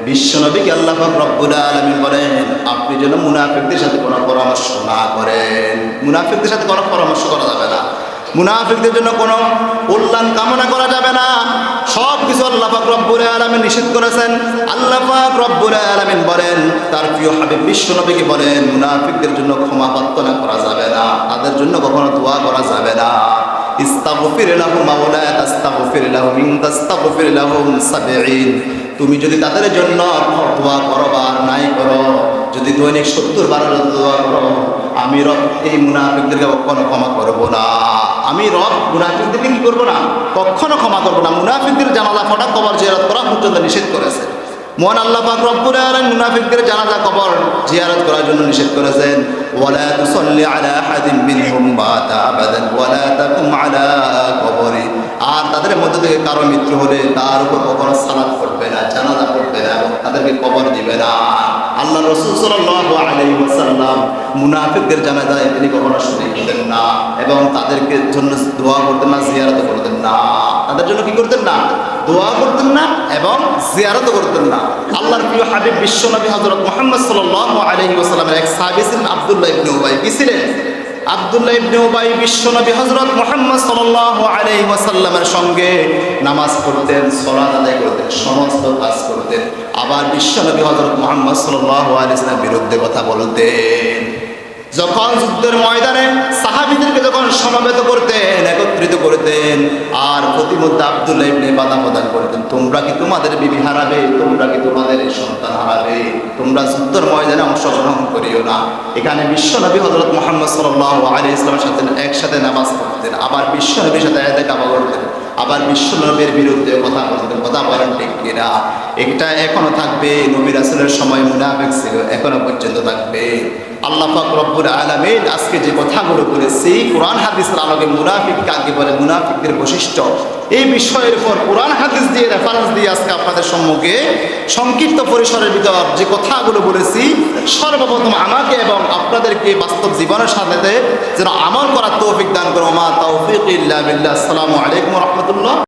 বিশ্বনবীকে আল্লাহ পাক রব্বুল আলামিন বলেন, আপনি যেন মুনাফিকদের সাথে কোনো পরামর্শ না করেন। মুনাফিকদের সাথে কোনো পরামর্শ করা যাবে না, মুনাফিকদের জন্য কোনো কল্যাণ কামনা করা যাবে না। সব কিছু আল্লাহ পাক রব্বুল আলামিন নিষেধ করেছেন। আল্লাহ পাক রব্বুল আলামিন বলেন, তার প্রিয় হাবিব বিশ্বনবীকে বলেন, মুনাফিকদের জন্য ক্ষমা প্রার্থনা করা যাবে না, তাদের জন্য কখনো দোয়া করা যাবে না। ইস্তাগফির লাহুম ওয়া লা তাস্তাগফির লাহুম ইন তাস্তাগফির লাহুম 70, তুমি যদি তাদের জন্য দোয়া করো বা নাই করো, যদি দৈনিক 70 বার দোয়া করো, আমি রব এই মুনাফিকদেরকে কখনো ক্ষমা করবো না। আমি রব মুনাফিকদেরকে কি করবো না, কখনো ক্ষমা করবো না। মুনাফিকদের জানাজা পড়া, কবর জিয়ারত করা পর্যন্ত নিষেধ করেছে। মহান আল্লাহ পাক রব্বুল আলামিন মুনাফিকদের জানাজা, কবর জিয়ারত করার জন্য নিষেধ করেছেন। ওয়ালা তুসাল্লি আলা আহাদিন মিনহুম মাতা আবাদান ওয়ালা তাকুম আলা কবরি, আর তাদের মধ্যে থেকে কারো মৃত্যু হলে তার উপর কখনো সালাত করবে না, জানাজা পড়বে না, এবং তাদেরকে কবর দিবে না। আল্লাহ রাসূল সাল্লাল্লাহু আলাইহি ওয়াসাল্লাম মুনাফিকদের জানাজায় তিনি কখনো শরীক হতেন না, এবং তাদেরকে জন্য দোয়া করতেন না, জিয়ারত করতেন না। তাদের জন্য কি করতেন না, দোয়া করতেন না এবং জিয়ারত করতেন না। আল্লাহর প্রিয় হাবিব বিশ্বনবী হযরত মুহাম্মদ সাল্লাল্লাহু আলাইহি ওয়াসাল্লামের এক সাহাবী ছিলেন আব্দুল্লাহ ইবনে উবাই। কি ছিলেন? আব্দুল্লাহ ইবনে উবাই বিশ্বনবী হযরত মুহাম্মদ সাল্লাল্লাহু আলাইহি ওয়াসাল্লামের সঙ্গে নামাজ পড়তেন, সালাত আদায় করতেন, সমস্ত কাজ করতেন। আবার বিশ্বনবী হযরত মুহাম্মদ সাল্লাল্লাহু আলাইহি ওয়াসাল্লামের বিরুদ্ধে কথা বলতেন। যখন যুদ্ধের ময়দানে সাহাবীদেরকে যখন সমবেত করতেন, একত্রিত করতেন, আর প্রতিমধ্যে আব্দুল্লাহ ইবনে বাধা প্রদান করতেন, তোমরা কি তোমাদের বিবি হারাবে, তোমরা কি তোমাদের সন্তান হারাবে, তোমরা যুদ্ধের ময়দানে অংশগ্রহণ করিও না। এখানে বিশ্বনবী হযরত মুহাম্মদ সাল্লাল্লাহু আলাইহি ওয়াসাল্লামের সাথে একসাথে নামাজ পড়তেন, আবার বিশ্বনবীর সাথে ইতিকাফ করতেন, আবার বিশ্বনবীর বিরুদ্ধে কথা বলতেন। কথা বলেন ঠিক কিনা? এটা এখনো থাকবে। নবী রাসূলের সময় মুনাফিক ছিল, এখনো পর্যন্ত থাকবে। আল্লাহ পাক রব্বুল আলামিন আজকে যে কথাগুলো বলেছি, কোরআন হাদিসের আলোকে মুনাফিক কাকে বলে, মুনাফিকদের বৈশিষ্ট্য, এই বিষয়ের উপর কোরআন হাদিস দিয়ে রেফারেন্স দিয়ে আজকে আপনাদের সম্মুখে সংক্ষিপ্ত পরিসরের ভিতর যে কথাগুলো বলেছি, সর্বপ্রথম আমাকে এবং আপনাদেরকে বাস্তব জীবনের সাথে যেন আমল করার তৌফিক দান করো। মা তাওফীক ইল্লা বিল্লাহ। আসসালামু আলাইকুম ওয়া রাহমাতুল্লাহ।